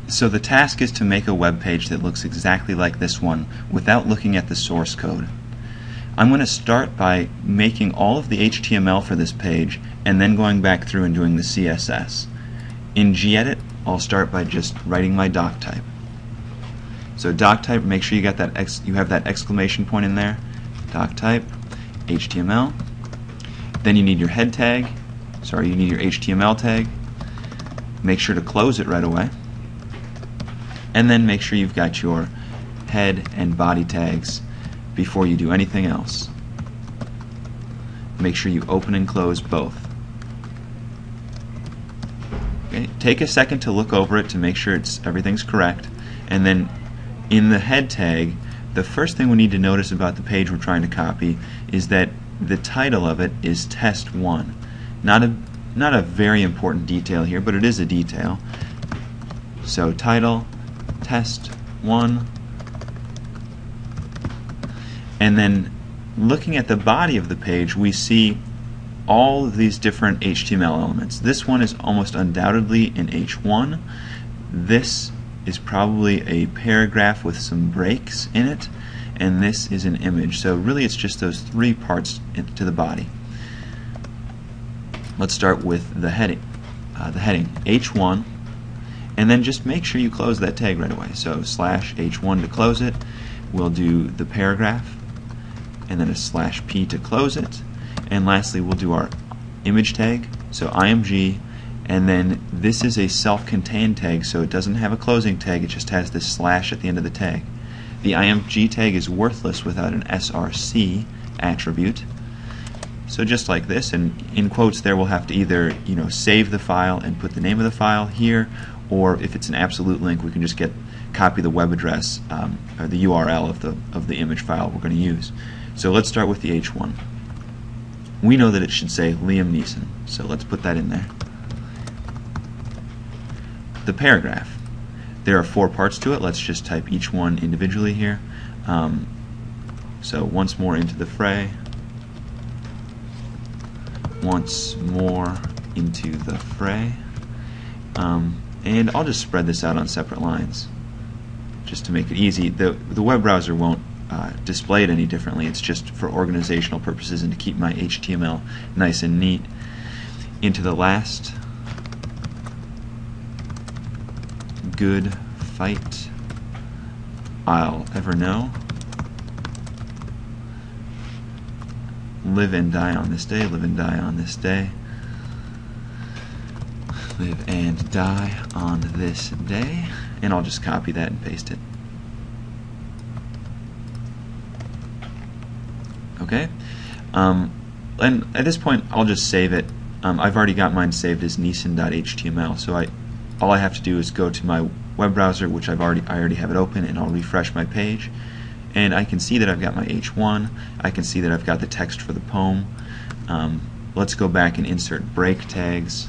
So the task is to make a web page that looks exactly like this one without looking at the source code. I'm going to start by making all of the HTML for this page and then going back through and doing the CSS. In gedit, I'll start by just writing my doc type. So doc type, make sure you got that you have that exclamation point in there. Doc type, HTML. Then you need your head tag. Sorry, you need your HTML tag. Make sure to close it right away. And then make sure you've got your head and body tags before you do anything else. Make sure you open and close both. Okay. Take a second to look over it to make sure everything's correct, and then in the head tag, the first thing we need to notice about the page we're trying to copy is that the title of it is Test 1. Not a very important detail here, but it is a detail. So title, Test 1, and then looking at the body of the page, we see all of these different HTML elements. This one is almost undoubtedly an H1. This is probably a paragraph with some breaks in it, and this is an image. So really it's just those three parts to the body. Let's start with the heading. H1, and then just make sure you close that tag right away. So /H1 to close it. We'll do the paragraph, and then a /P to close it. And lastly, we'll do our image tag, so img, and then this is a self-contained tag, so it doesn't have a closing tag, it just has this slash at the end of the tag. The img tag is worthless without an src attribute. So just like this, and in quotes there we'll have to either save the file and put the name of the file here, or if it's an absolute link we can just copy the web address or the URL of the image file we're going to use. So let's start with the H1. We know that it should say Liam Neeson, so let's put that in there. The paragraph. There are 4 parts to it. Let's just type each one individually here. So once more into the fray. Once more into the fray. And I'll just spread this out on separate lines just to make it easy. The web browser won't display it any differently. It's just for organizational purposes and to keep my HTML nice and neat. Into the last. Good fight I'll ever know. Live and die on this day. Live and die on this day. Live and die on this day. And I'll just copy that and paste it. Okay, and at this point I'll just save it. I've already got mine saved as Neeson.html, so all I have to do is go to my web browser, which I already have it open, and I'll refresh my page, and I can see that I've got my H1. I can see that I've got the text for the poem. Let's go back and insert break tags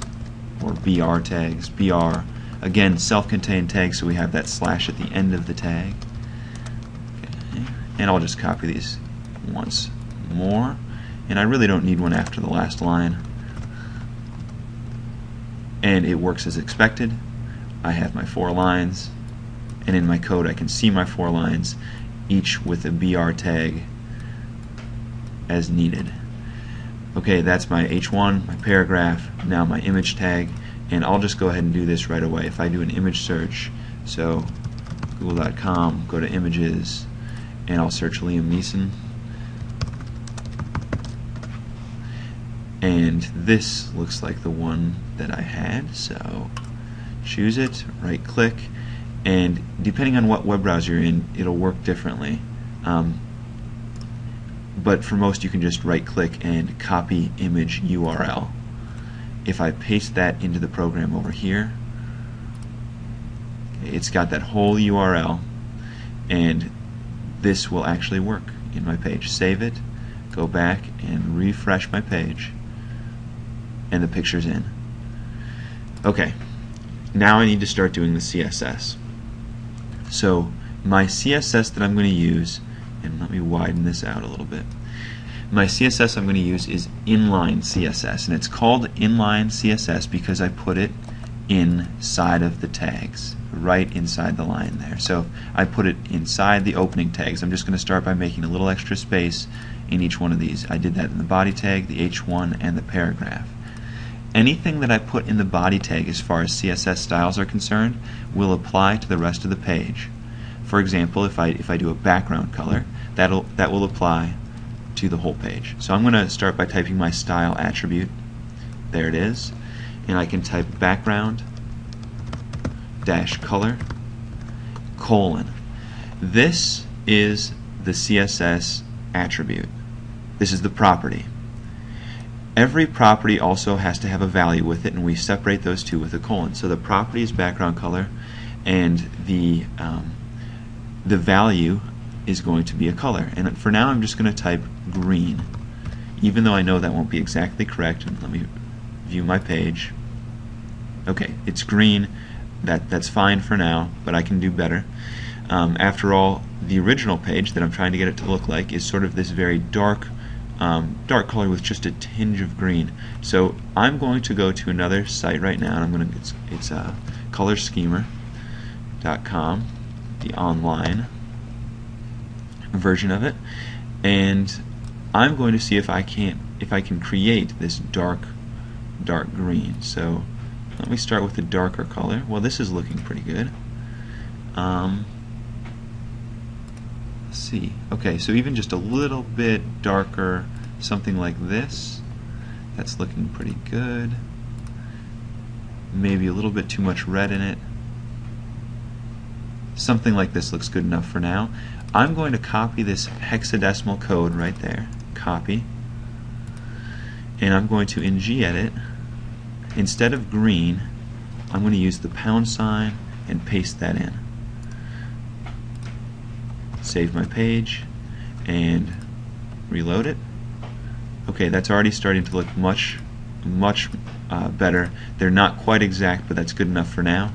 or BR tags. BR, again, self-contained tags, so we have that slash at the end of the tag. Okay. And I'll just copy these once more, and I really don't need one after the last line, and it works as expected. I have my 4 lines, and in my code I can see my 4 lines, each with a BR tag as needed. Okay, that's my H1, my paragraph, now my image tag, and I'll just go ahead and do this right away. If I do an image search, so google.com, go to images, and I'll search Liam Neeson. And this looks like the one that I had, so choose it, right click, and depending on what web browser you're in, it'll work differently. But for most you can just right click and copy image URL. If I paste that into the program over here, it's got that whole URL, and this will actually work in my page. Save it, go back and refresh my page, and the picture's in. Okay, now I need to start doing the CSS. So my CSS that I'm going to use, and let me widen this out a little bit. My CSS I'm going to use is inline CSS, and it's called inline CSS because I put it inside of the tags, right inside the line there. So if I put it inside the opening tags, I'm just going to start by making a little extra space in each one of these. I did that in the body tag, the H1, and the paragraph. Anything that I put in the body tag as far as CSS styles are concerned will apply to the rest of the page. For example, if I do a background color, that will apply to the whole page. So I'm going to start by typing my style attribute. There it is. And I can type background dash color colon. This is the CSS attribute. This is the property. Every property also has to have a value with it, and we separate those two with a colon. So the property is background color, and the value is going to be a color. And for now I'm just going to type green, even though I know that won't be exactly correct. And let me view my page. Okay, it's green. That's fine for now, but I can do better. After all, the original page that I'm trying to get it to look like is sort of this very dark color with just a tinge of green. So I'm going to go to another site right now, and it's colorschemer.com, the online version of it, and I'm going to see if I can create this dark green. So let me start with a darker color. Well, this is looking pretty good. Let's see. Okay, so even just a little bit darker, something like this, that's looking pretty good. Maybe a little bit too much red in it. Something like this looks good enough for now. I'm going to copy this hexadecimal code right there. Copy. And I'm going to in gedit, instead of green, I'm going to use the # and paste that in. Save my page and reload it. Okay, that's already starting to look much better. They're not quite exact, but that's good enough for now.